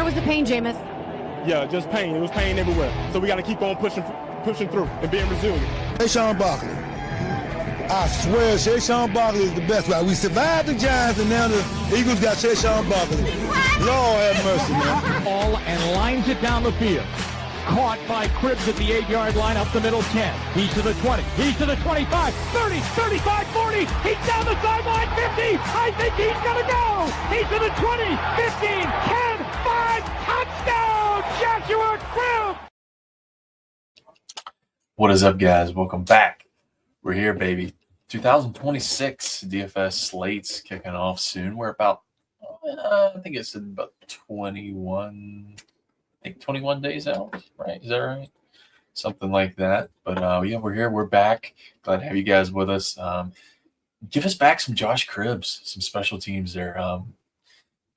Where was the pain, Jameis? Yeah, just pain. It was pain everywhere. So we got to keep on pushing through and being resilient. Saquon Barkley. I swear, Saquon Barkley is the best. Right? We survived the Giants, and now the Eagles got Saquon Barkley. Lord have mercy, man. Ball and lines it down the field. Caught by Cribbs at the 8-yard line, up the middle 10. He's to the 20. He's to the 25, 30, 35, 40. He's down the sideline, 50. I think he's going to go. He's to the 20, 15, 10, 5. Touchdown, Joshua Cribbs. What is up, guys? Welcome back. We're here, baby. 2026 DFS slates kicking off soon. We're about, I think it's about 21 days out, right? Is that right? Something like that. But yeah, we're here. We're back. Glad to have you guys with us. Give us back some Josh Cribbs, some special teams there.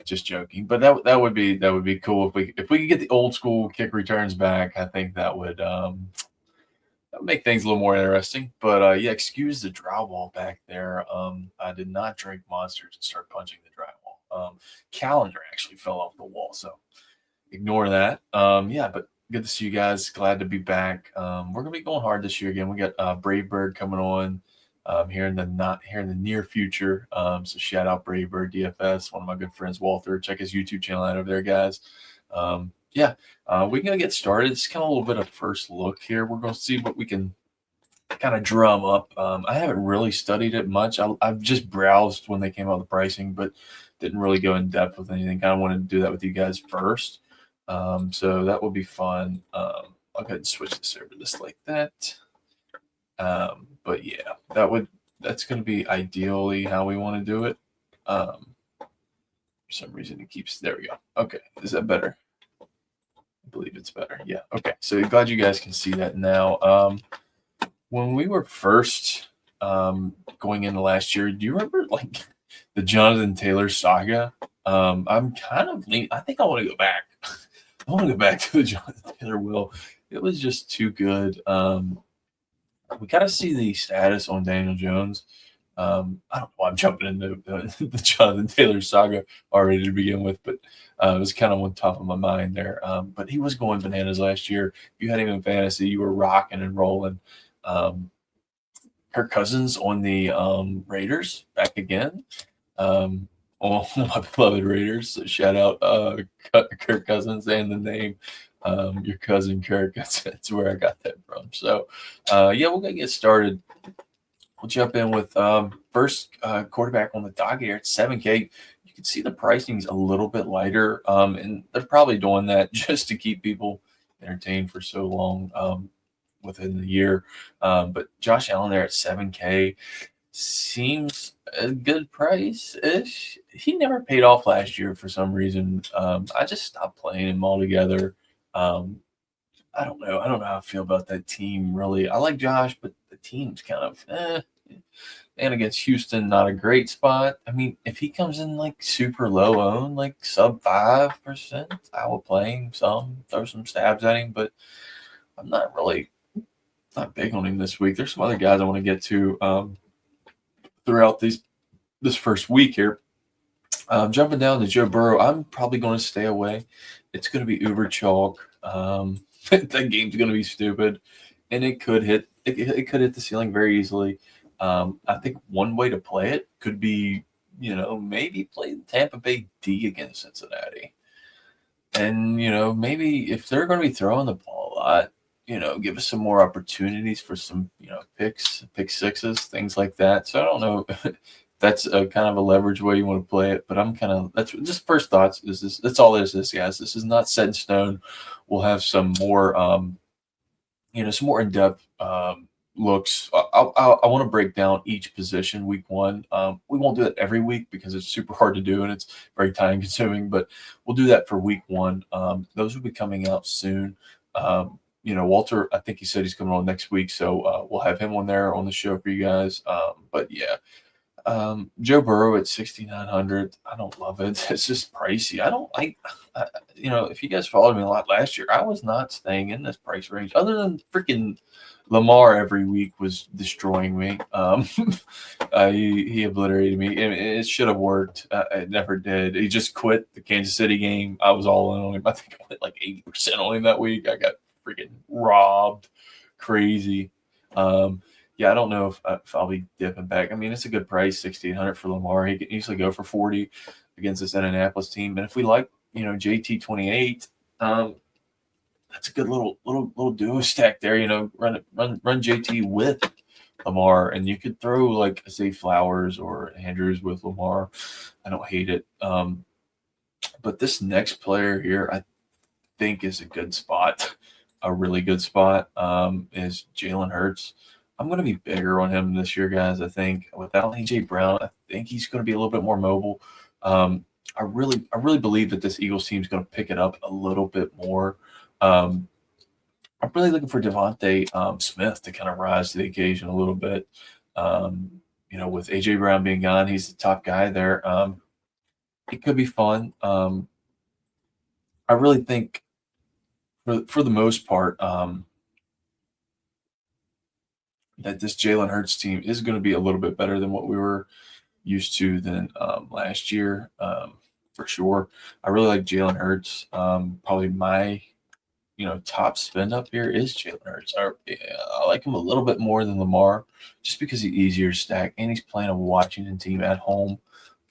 Just joking, but that would be cool if we could get the old school kick returns back. I think that would make things a little more interesting. But yeah, excuse the drywall back there. I did not drink Monsters and start punching the drywall. Calendar actually fell off the wall, so ignore that. Yeah, but good to see you guys. Glad to be back. We're gonna be going hard this year again. We got Brave Bird coming on here in the near future. So shout out Brave Bird DFS, one of my good friends, Walter. Check his YouTube channel out over there, guys. Yeah, we're gonna get started. It's kind of a little bit of first look here. We're gonna see what we can kind of drum up. I haven't really studied it much. I've just browsed when they came out with the pricing, but didn't really go in depth with anything. Kind of wanted to do that with you guys first. So that will be fun. I'll go ahead and switch this over just like that. But yeah, that's going to be ideally how we want to do it. For some reason it keeps, there we go. Okay. Is that better? I believe it's better. Yeah. Okay. So glad you guys can see that now. When we were first going into last year, do you remember like the Jonathan Taylor saga? I'm kind of I think I want to go back. I want to go back to the Jonathan Taylor will. It was just too good. We got to see the status on Daniel Jones. I don't know why I'm jumping into the Jonathan Taylor saga already to begin with, but it was kind of on top of my mind there. But he was going bananas last year. If you had him in fantasy, you were rocking and rolling. Kirk Cousins on the Raiders back again. On my beloved Raiders. So shout out Kirk Cousins and the name. Your cousin Kirk. That's where I got that from. So, yeah, we're going to get started. We'll jump in with first quarterback on the docket here at 7K. You can see the pricing's a little bit lighter, and they're probably doing that just to keep people entertained for so long within the year. But Josh Allen there at 7K seems a good price-ish. He never paid off last year for some reason. I just stopped playing him altogether. I don't know. I don't know how I feel about that team, really. I like Josh, but the team's kind of and against Houston, not a great spot. I mean, if he comes in like super low owned, like sub 5%, I will play him some, throw some stabs at him, but I'm not big on him this week. There's some other guys I want to get to throughout this first week here. Jumping down to Joe Burrow, I'm probably going to stay away. It's going to be uber chalk. That game's going to be stupid, and it could hit the ceiling very easily. I think one way to play it could be, maybe play the Tampa Bay D against Cincinnati. And, maybe if they're going to be throwing the ball a lot, give us some more opportunities for some, pick sixes, things like that. So I don't know if that's a kind of a leverage way you want to play it, but that's just first thoughts. That's all this is, guys. This is not set in stone. We'll have some more, some more in-depth looks. I want to break down each position week one. We won't do that every week because it's super hard to do and it's very time consuming, but we'll do that for week one. Those will be coming out soon. Walter, I think he said he's coming on next week, so we'll have him on there on the show for you guys. But yeah, Joe Burrow at 6,900. I don't love it. It's just pricey. I don't like, if you guys followed me a lot last year, I was not staying in this price range. Other than freaking Lamar every week was destroying me. He obliterated me. It should have worked. It never did. He just quit the Kansas City game. I was all in on him. I think I went like 80% on him that week. I got freaking robbed. Crazy. Yeah, I don't know if I'll be dipping back. I mean, it's a good price, 6,800 for Lamar. He could easily go for 40 against this Indianapolis team. And if we like, JT 28, that's a good little duo stack there. Run JT with Lamar, and you could throw like say Flowers or Andrews with Lamar. I don't hate it. But this next player here, I think is a good spot, a really good spot. Is Jalen Hurts. I'm going to be bigger on him this year, guys. I think without AJ Brown, I think he's going to be a little bit more mobile. I really believe that this Eagles team is going to pick it up a little bit more. I'm really looking for Devontae Smith to kind of rise to the occasion a little bit. With AJ Brown being gone, he's the top guy there. It could be fun. I really think for the most part, that this Jalen Hurts team is going to be a little bit better than what we were used to than last year, for sure. I really like Jalen Hurts. Probably my, top spend up here is Jalen Hurts. I like him a little bit more than Lamar, just because he's easier to stack and he's playing a Washington team at home.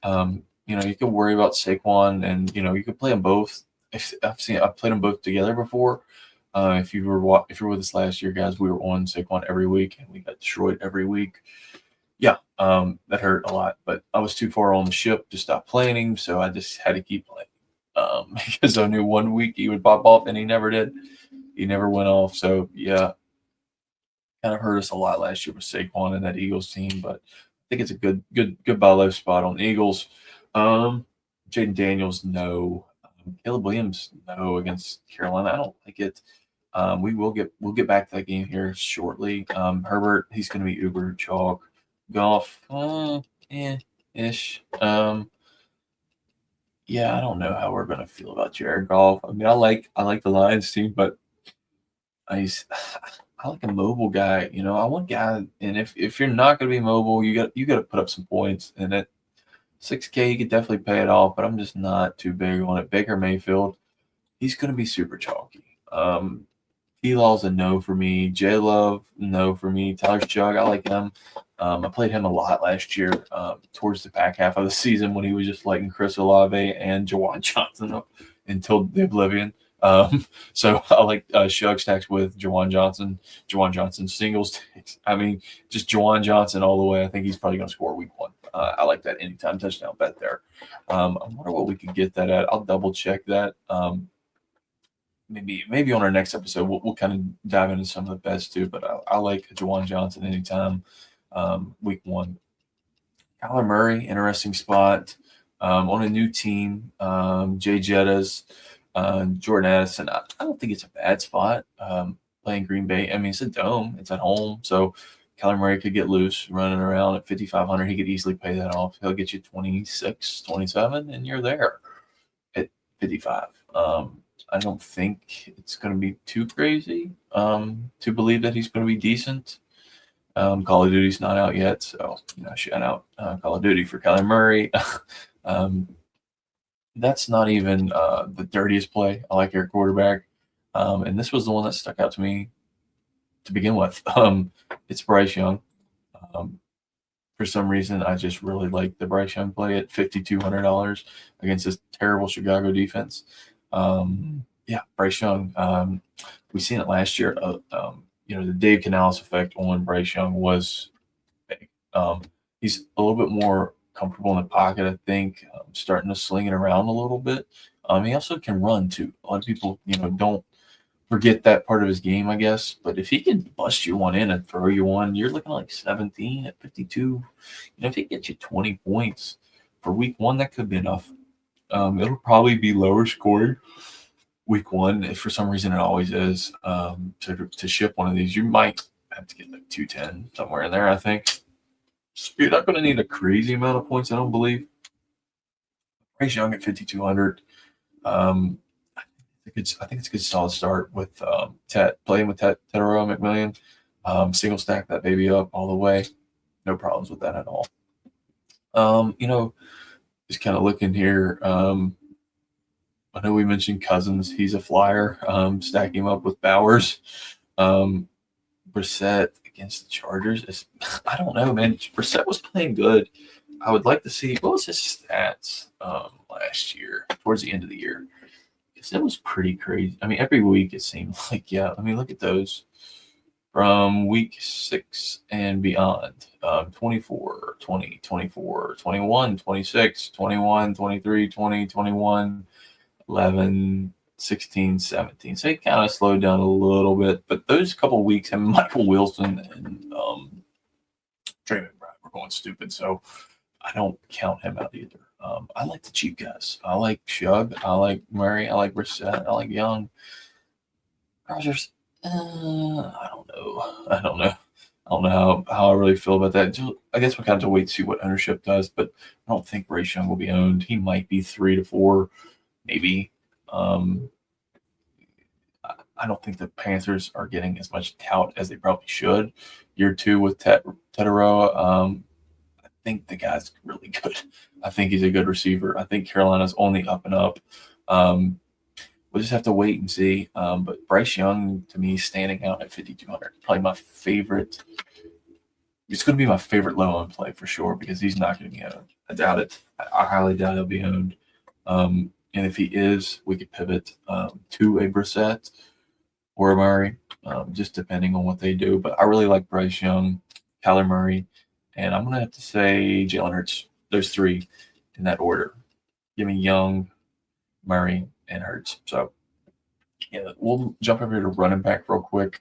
You can worry about Saquon, and you can play them both. I've played them both together before. If you were with us last year, guys, we were on Saquon every week, and we got destroyed every week. Yeah, that hurt a lot, but I was too far on the ship to stop playing him, so I just had to keep playing because I knew one week he would pop off, and he never did. He never went off. So yeah, kind of hurt us a lot last year with Saquon and that Eagles team, but I think it's a good buy low spot on the Eagles. Jaden Daniels, no. Caleb Williams, no, against Carolina. I don't like it. We'll get back to that game here shortly. Herbert, he's going to be uber chalk. Goff, ish. Yeah, I don't know how we're going to feel about Jared Goff. I mean, I like the Lions team, but I like a mobile guy. I want guy, and if you're not going to be mobile, you got to put up some points. And at $6K, you could definitely pay it off, but I'm just not too big on it. Baker Mayfield, he's going to be super chalky. T-Law's a no for me. J-Love, no for me. Tyler Jug, I like him. I played him a lot last year towards the back half of the season when he was just lighting Chris Olave and Jawan Johnson up until the oblivion. So I like Shug stacks with Jawan Johnson singles stacks. I mean, just Jawan Johnson all the way. I think he's probably going to score week one. I like that anytime touchdown bet there. I wonder what we could get that at. I'll double check that. Maybe on our next episode we'll kind of dive into some of the bets too. But I like Jawan Johnson anytime. Week one. Kyler Murray, interesting spot on a new team. Jay Jettas, Jordan Addison. I don't think it's a bad spot playing Green Bay. I mean, it's a dome. It's at home, so Kyler Murray could get loose running around at 5,500. He could easily pay that off. He'll get you 26, 27, and you're there at 55. I don't think it's going to be too crazy to believe that he's going to be decent. Call of Duty's not out yet, so shout out Call of Duty for Kyler Murray. That's not even the dirtiest play. I like your quarterback, and this was the one that stuck out to me to begin with. It's Bryce Young. For some reason, I just really like the Bryce Young play at $5,200 against this terrible Chicago defense. Bryce Young. We seen it last year. The Dave Canales effect on Bryce Young was big. He's a little bit more comfortable in the pocket, I think, starting to sling it around a little bit. He also can run too. A lot of people, don't forget that part of his game, I guess. But if he can bust you one in and throw you one, you're looking like 17 at 52. If he gets you 20 points for week one, that could be enough. It'll probably be lower scoring week one. If for some reason it always is, to ship one of these, you might have to get like 210 somewhere in there, I think. So you're not going to need a crazy amount of points, I don't believe. Bryce Young at 5,200. I think it's a good solid start with playing with Tetero McMillian. Single stack that baby up all the way. No problems with that at all. Just kind of looking here. I know we mentioned Cousins. He's a flyer. Stack him up with Bowers. Brissett against the Chargers. I don't know, man. Brissett was playing good. I would like to see what was his stats last year, towards the end of the year. Because it was pretty crazy. I mean, every week it seemed like, yeah. I mean, look at those. From week 6 and beyond, 24, 20, 24, 21, 26, 21, 23, 20, 21, 11, 16, 17. So he kind of slowed down a little bit. But those couple weeks, and Michael Wilson and Trey McBride were going stupid. So I don't count him out either. I like the cheap guys. I like Shug. I like Murray. I like Brissett. I like Young. Rodgers. I don't know how I really feel about that. I guess we kind of have to wait to see what ownership does, but I don't think Bryce Young will be owned. He might be 3 to 4, maybe. I don't think the Panthers are getting as much tout as they probably should. Year 2 with Tetero, I think the guy's really good. I think he's a good receiver. I think Carolina's on the up and up. We'll just have to wait and see. But Bryce Young, to me, standing out at 5,200. Probably my favorite. It's going to be my favorite low-owned play for sure because he's not going to be owned. I doubt it. I highly doubt he'll be owned. And if he is, we could pivot to a Brissett or a Murray, just depending on what they do. But I really like Bryce Young, Kyler Murray, and I'm going to have to say Jalen Hurts. Those 3 in that order. Give me Young, Murray, and Hurts. So, yeah, we'll jump over here to running back real quick.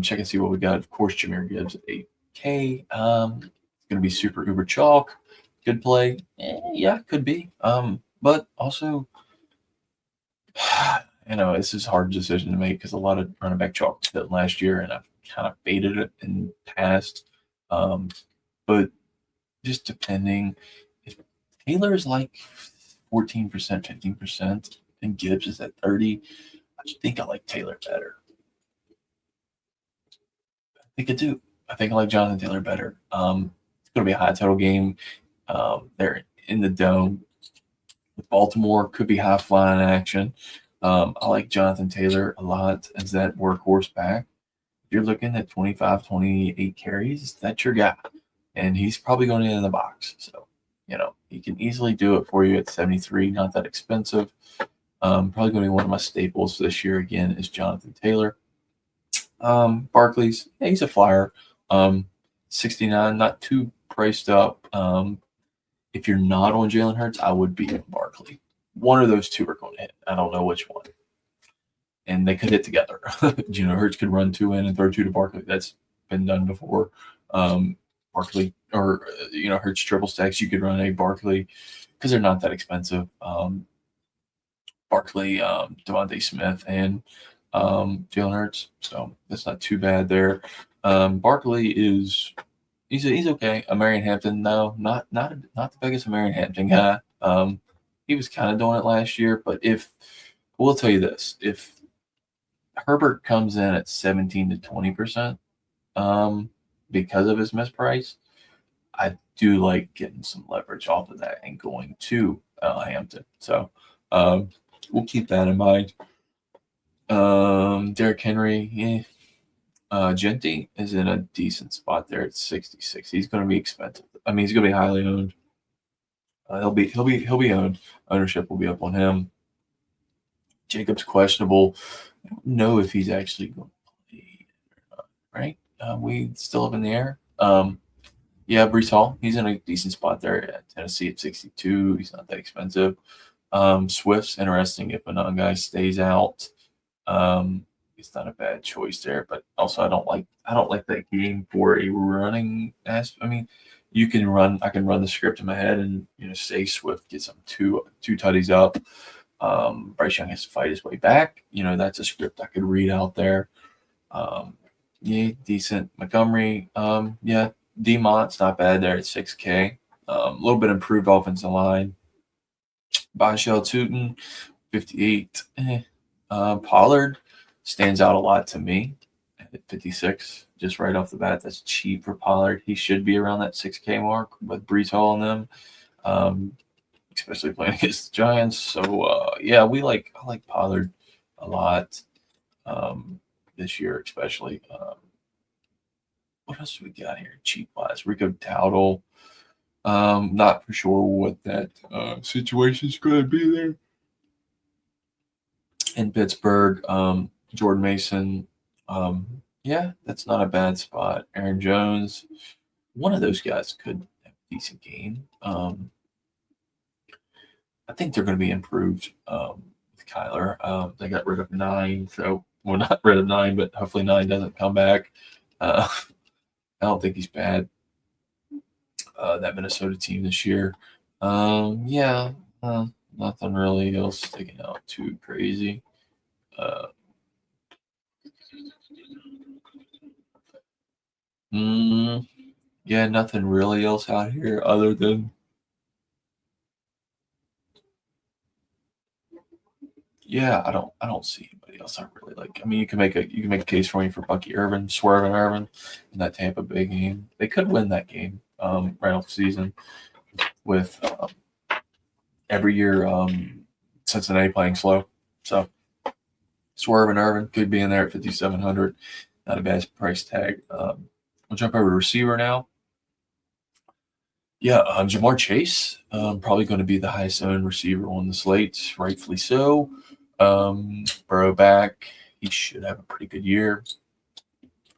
Check and see what we got. Of course, Jahmyr Gibbs at 8K. It's going to be super uber chalk. Good play. Yeah, could be. But also, this is a hard decision to make because a lot of running back chalk fit last year, and I've kind of faded it in the past. But just depending, if Taylor is like 14%, 15%, and Gibbs is at 30, I just think I like Taylor better. I think I do. I think I like Jonathan Taylor better. It's going to be a high total game. They're in the dome with Baltimore. Could be high flying action. I like Jonathan Taylor a lot as that workhorse back. If you're looking at 25, 28 carries, that's your guy. And he's probably going in the box. So, he can easily do it for you at 73. Not that expensive. Probably going to be one of my staples this year again is Jonathan Taylor. Barkley's, yeah, he's a flyer. 69, not too priced up. If you're not on Jalen Hurts, I would be on Barkley. One of those 2 are going to hit. I don't know which one. And they could hit together. Hurts could run 2 in and throw 2 to Barkley. That's been done before. Barkley or Hurts triple stacks. You could run a Barkley because they're not that expensive. Barkley, Devontae Smith, and Jalen Hurts. So that's not too bad there. Barkley is he's okay. A Marion Hampton, no, not the biggest Marion Hampton guy. He was kind of doing it last year, but we'll tell you this, if Herbert comes in at 17 to 20%, because of his misprice, I do like getting some leverage off of that and going to Hampton. So we'll keep that in mind. Derrick Henry, Genty is in a decent spot there at 66. He's going to be expensive. I mean, he's going to be highly owned. He'll be owned. Ownership will be up on him. Jacobs questionable. I don't know if he's actually going to play or not, right? We still up in the air. Yeah, Breece Hall, he's in a decent spot there at Tennessee at 62. He's not that expensive. Swift's interesting if a guy stays out. It's not a bad choice there, but also I don't like that game for a running aspect. I mean, I can run the script in my head and say Swift gets some two tutties up. Bryce Young has to fight his way back. That's a script I could read out there. Yeah, decent. Montgomery, yeah, D-Mont's not bad there at 6K. A little bit improved offensive line. Bashal Tootin, 58. Pollard stands out a lot to me at 56. Just right off the bat, that's cheap for Pollard. He should be around that 6K mark with Brees Hall and them, especially playing against the Giants. So, yeah, I like Pollard a lot this year, especially. What else do we got here? Cheap-wise, Rico Dowdle. Not for sure what that situation is going to be there. In Pittsburgh, Jordan Mason. Yeah, that's not a bad spot. Aaron Jones. One of those guys could have a decent game. I think they're going to be improved with Kyler. They got rid of 9, so well, not rid of 9, but hopefully 9 doesn't come back. I don't think he's bad. That Minnesota team this year. Yeah, nothing really else sticking out too crazy. Yeah, nothing really else out here other than I don't see anybody else I really like. I mean, you can make a case for me for Bucky Irvin, Swerving Irvin in that Tampa Bay game. They could win that game right off the season with every year Cincinnati playing slow. So Swerving Irvin could be in there at 5,700. Not a bad price tag. We'll jump over to receiver now. Yeah, Jamar Chase, probably going to be the highest owned receiver on the slate, rightfully so. Burrow back, he should have a pretty good year.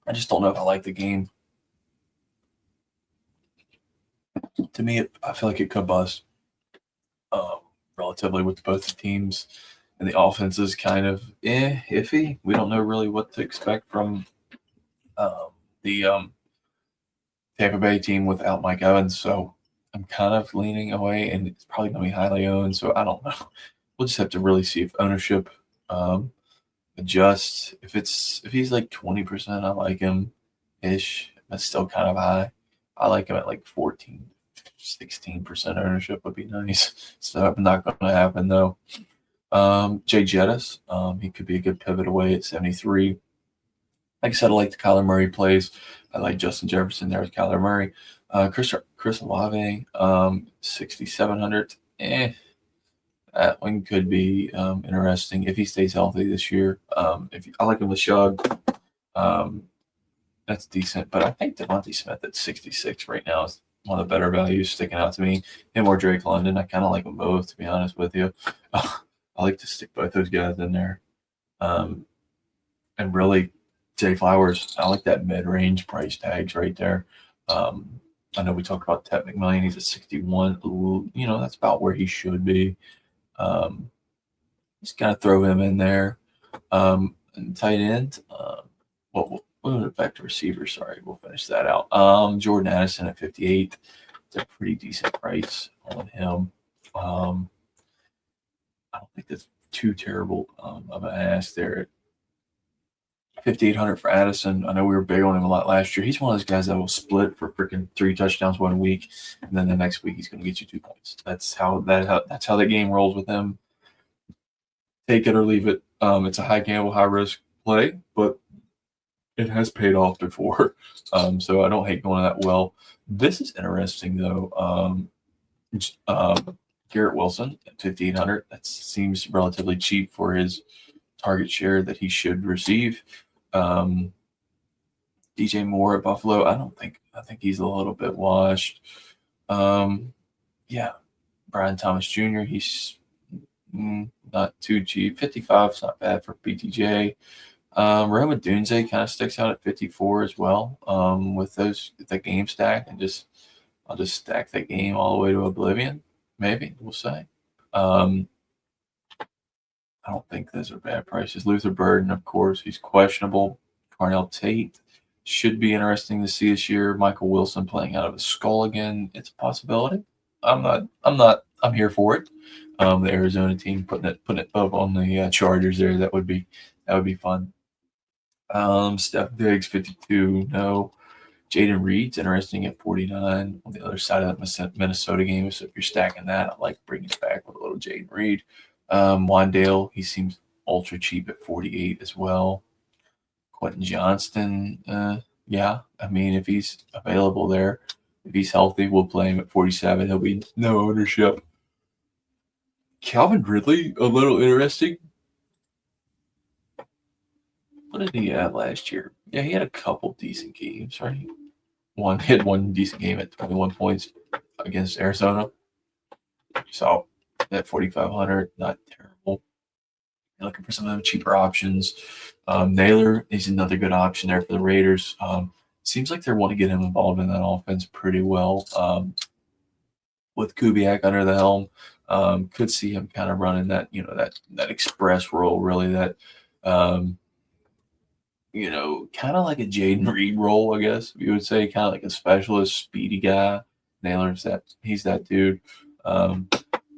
I just don't know if I like the game. To me, I feel like it could bust relatively with both the teams, and the offense is kind of iffy. We don't know really what to expect from the Tampa Bay team without Mike Evans, so I'm kind of leaning away, and it's probably going to be highly owned, so I don't know. We'll just have to really see if ownership adjusts. If he's like 20%, I like him-ish. That's still kind of high. I like him at like 14, 16% ownership would be nice. So not going to happen, though. Jay Jettis, he could be a good pivot away at 73. Like I said, I like the Kyler Murray plays. I like Justin Jefferson there with Kyler Murray. Chris Olave, 6,700. That one could be interesting if he stays healthy this year. I like him with Shug. That's decent. But I think Devontae Smith at 66 right now is one of the better values sticking out to me. Him or Drake London. I kind of like them both, to be honest with you. I like to stick both those guys in there. And really, Jay Flowers, I like that mid-range price tags right there. I know we talked about Ted McMillan. He's at 61. Ooh, that's about where he should be. Just kind of throw him in there. And tight end, we'll back to receiver. Sorry, we'll finish that out. Jordan Addison at 58. It's a pretty decent price on him. I don't think that's too terrible of an ask there. 5,800 for Addison. I know we were big on him a lot last year. He's one of those guys that will split for freaking 3 touchdowns one week, and then the next week he's going to get you 2 points. That's how the game rolls with him. Take it or leave it. It's a high gamble, high risk play, but it has paid off before. So I don't hate going that well. This is interesting though. Garrett Wilson at 5,800. That seems relatively cheap for his target share that he should receive. DJ Moore at Buffalo. I think he's a little bit washed. Yeah. Brian Thomas Jr. He's not too cheap. 55 is not bad for BTJ. Roma Dunze kind of sticks out at 54 as well. With the game stack, and I'll just stack that game all the way to oblivion. Maybe we'll say. I don't think those are bad prices. Luther Burden, of course, he's questionable. Carnell Tate should be interesting to see this year. Michael Wilson playing out of his skull again. It's a possibility. I'm here for it. The Arizona team putting it up on the Chargers there. That would be fun. Steph Diggs, 52. No. Jaden Reed's interesting at 49 on the other side of that Minnesota game. So if you're stacking that, I like bringing it back with a little Jaden Reed. Wandale, he seems ultra cheap at 48 as well. Quentin Johnston, yeah. I mean, if he's available there, if he's healthy, we'll play him at 47. He'll be no ownership. Calvin Ridley, a little interesting. What did he have last year? Yeah, he had a couple decent games, right? He had one decent game at 21 points against Arizona. So at 4,500, not terrible. You're looking for some of the cheaper options. Naylor is another good option there for the Raiders. Seems like they want to get him involved in that offense pretty well. With Kubiak under the helm, could see him kind of running that, that express role, really, that kind of like a Jaden Reed role, I guess you would say, kind of like a specialist, speedy guy. Naylor's he's that dude.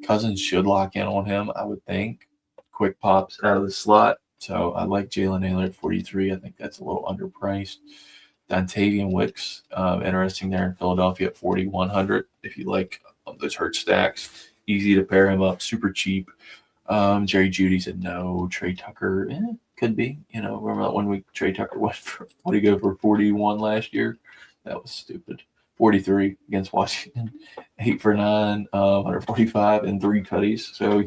Cousins should lock in on him, I would think. Quick pops out of the slot. So I like Jalen Naylor at 43. I think that's a little underpriced. Dontavian Wicks, interesting there in Philadelphia at 4,100. If you like those Hurt stacks, easy to pair him up, super cheap. Jerry Jeudy said no. Trey Tucker, could be. Remember that 1 week Trey Tucker went for, what did he go for, 41 last year? That was stupid. 43 against Washington, 8 for 9, 145 and 3 tutties. So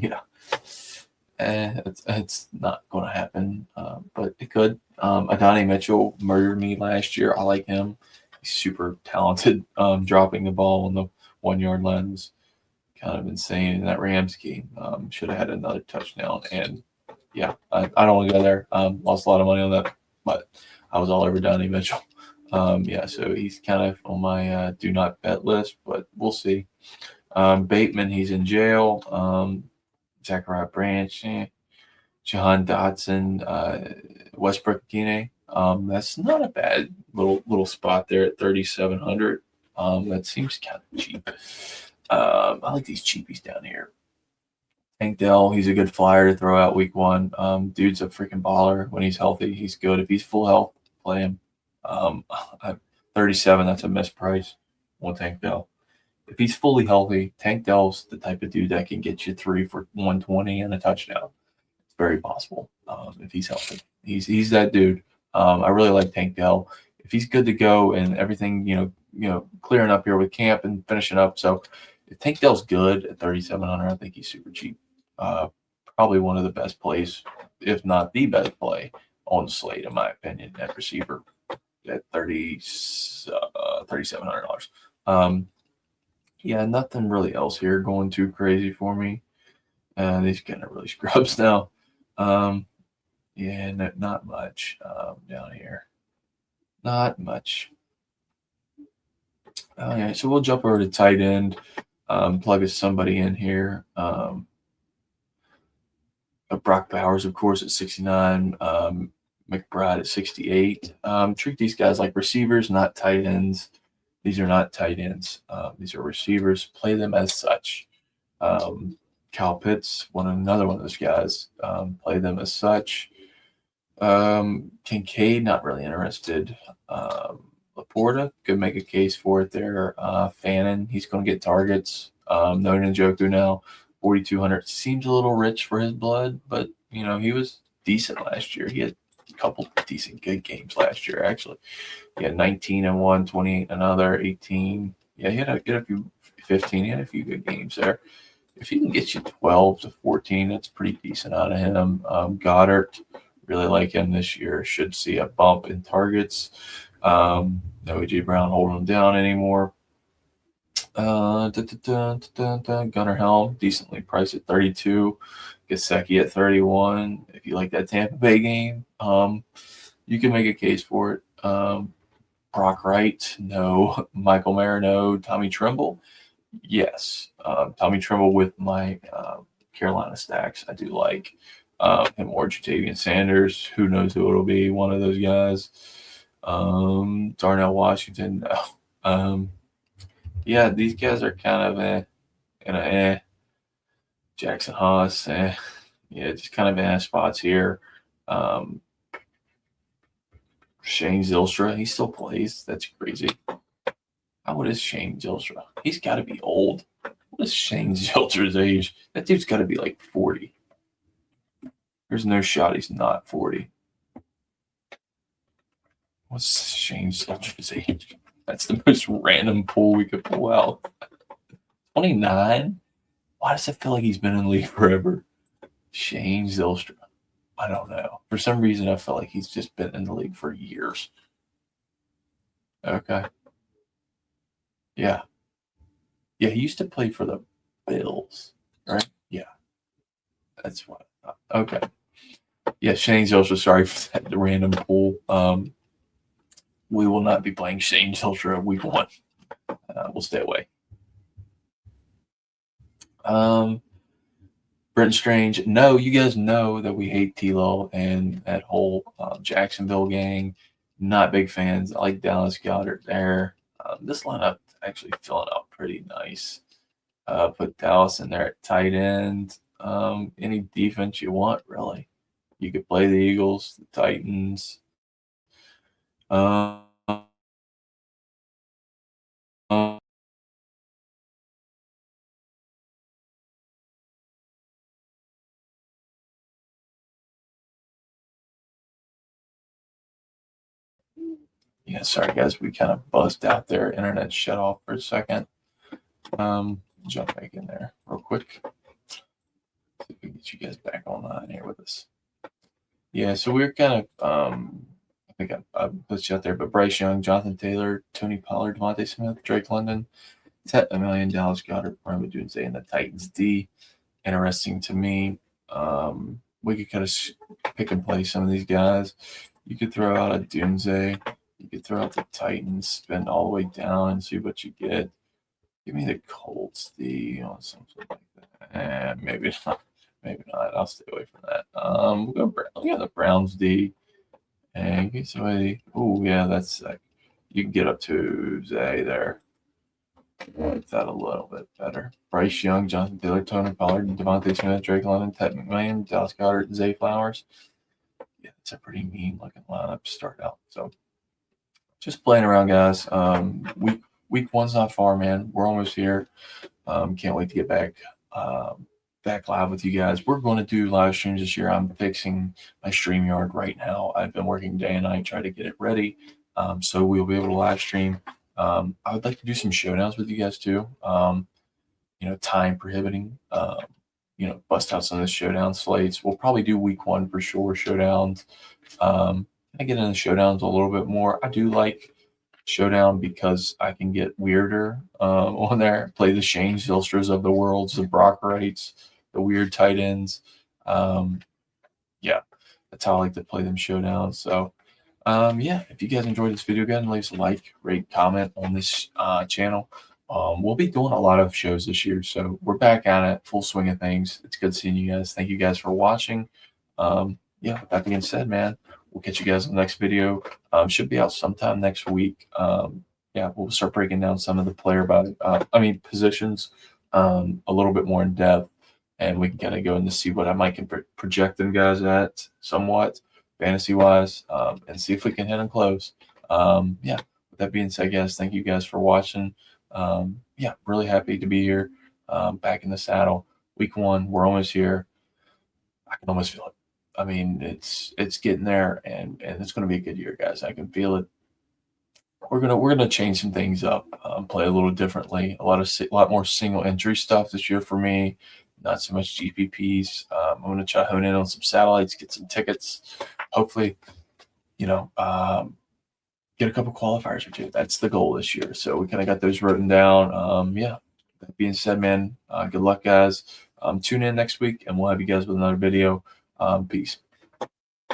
it's not going to happen, but it could. Adonai Mitchell murdered me last year. I like him. He's super talented. Dropping the ball on the 1 yard line was kind of insane in that Rams game. Should have had another touchdown. And yeah, I don't want to go there. Lost a lot of money on that, but I was all over Adonai Mitchell. So he's kind of on my do not bet list, but we'll see. Bateman, he's in jail. Zachariah Branch, Jahan Dotson, Westbrook Kine. That's not a bad little spot there at 3,700. That seems kind of cheap. I like these cheapies down here. Tank Dell, he's a good flyer to throw out week 1. Dude's a freaking baller. When he's healthy, he's good. If he's full health, play him. 37, that's a misprice on Tank Dell. If he's fully healthy, Tank Dell's the type of dude that can get you 3 for 120 and a touchdown. It's very possible if he's healthy. He's that dude. I really like Tank Dell. If he's good to go and everything, clearing up here with camp and finishing up. So if Tank Dell's good at 3,700, I think he's super cheap. Probably one of the best plays, if not the best play on the slate, in my opinion, at receiver at $3,700. Nothing really else here going too crazy for me. These kind of really scrubs now. Not much down here. Not much. Okay, so we'll jump over to tight end. Plug somebody in here. Brock Bowers, of course, at 69. McBride at 68. Treat these guys like receivers, not tight ends. These are not tight ends. These are receivers. Play them as such. Kyle Pitts, another one of those guys. Play them as such. Kincaid, not really interested. Laporta, could make a case for it there. Fannin, he's going to get targets. No Njoku now, 4,200. Seems a little rich for his blood, but, he was decent last year. He had a couple decent good games last year, actually. He had 19 and 1, 28 and another, 18. Yeah, he had a few 15. He had a few good games there. If he can get you 12 to 14, that's pretty decent out of him. Goddard, really like him this year. Should see a bump in targets. No A.J. Brown holding him down anymore. Gunnar Helm, decently priced at 32. Gesicki at 31. If you like that Tampa Bay game, you can make a case for it. Brock Wright, no. Michael Mayer, no. Tommy Tremble, yes. Tommy Tremble with my Carolina stacks, I do like. Him or Jatavian Sanders, who knows who it'll be, one of those guys. Darnell Washington, no. These guys are kind of Jackson Haas, just kind of spots here. Shane Zylstra, he still plays. That's crazy. How old is Shane Zylstra? He's got to be old. What is Shane Zylstra's age? That dude's got to be like 40. There's no shot he's not 40. What's Shane Zylstra's age? That's the most random pool we could pull out. 29? Why does it feel like he's been in the league forever? Shane Zylstra. I don't know. For some reason, I feel like he's just been in the league for years. Okay. Yeah. Yeah, he used to play for the Bills, right? Yeah. That's what I thought. Okay. Yeah, Shane Zylstra, sorry for that random pool. We will not be playing Shane Zylstra week 1. We'll stay away. Brenton Strange. No, you guys know that we hate T-Law and that whole Jacksonville gang. Not big fans. I like Dallas Goedert there. This lineup actually filling out pretty nice. Put Dallas in there at tight end. Any defense you want, really. You could play the Eagles, the Titans. Yeah, sorry guys, we kind of buzzed out there. Internet shut off for a second. Jump back in there real quick. See if we can get you guys back online here with us. Yeah, so we're kind of I think I put you out there, but Bryce Young, Jonathan Taylor, Tony Pollard, Devontae Smith, Drake London, Ted McMillan, Dallas Goedert, Roma Dunze, and the Titans D. Interesting to me. We could kind of pick and play some of these guys. You could throw out a Dunze. You could throw out the Titans, spin all the way down, and see what you get. Give me the Colts D or something like that. Maybe not. Maybe not. I'll stay away from that. We'll go the Browns D. And get somebody. Oh, yeah, that's sick. You can get up to Zay there. Like that a little bit better. Bryce Young, Jonathan Taylor, Tony Pollard, Devontae Smith, Drake London, Ted McMillan, Dallas Goedert, Zay Flowers. Yeah, it's a pretty mean looking lineup to start out. So just playing around, guys. Week 1's not far, man. We're almost here. Can't wait to get back live with you guys. We're going to do live streams this year. I'm fixing my StreamYard right now. I've been working day and night trying to get it ready. So we'll be able to live stream. I would like to do some showdowns with you guys too. Time prohibiting. Bust out some of the showdown slates. We'll probably do week 1 for sure. Showdowns. I get into showdowns a little bit more. I do like showdown because I can get weirder on there. Play the Shane Zylstras of the world, the Brock Wrights, the weird tight ends. Yeah, that's how I like to play them showdowns. So, if you guys enjoyed this video, go ahead and leave us a like, rate, comment on this channel. We'll be doing a lot of shows this year, so we're back at it, full swing of things. It's good seeing you guys. Thank you guys for watching. With that being said, man, we'll catch you guys in the next video. Should be out sometime next week. We'll start breaking down some of the positions a little bit more in depth, and we can kind of go in to see what I might project them guys at somewhat fantasy-wise, and see if we can hit them close. With that being said, guys, thank you guys for watching. Really happy to be here, back in the saddle. Week 1, we're almost here. I can almost feel it. I mean, it's getting there, and it's going to be a good year, guys. I can feel it. We're gonna change some things up, play a little differently. A lot more single entry stuff this year for me. Not so much GPPs. I'm going to try to hone in on some satellites, get some tickets. Hopefully, get a couple qualifiers or two. That's the goal this year. So we kind of got those written down. That being said, man, good luck, guys. Tune in next week, and we'll have you guys with another video. Peace.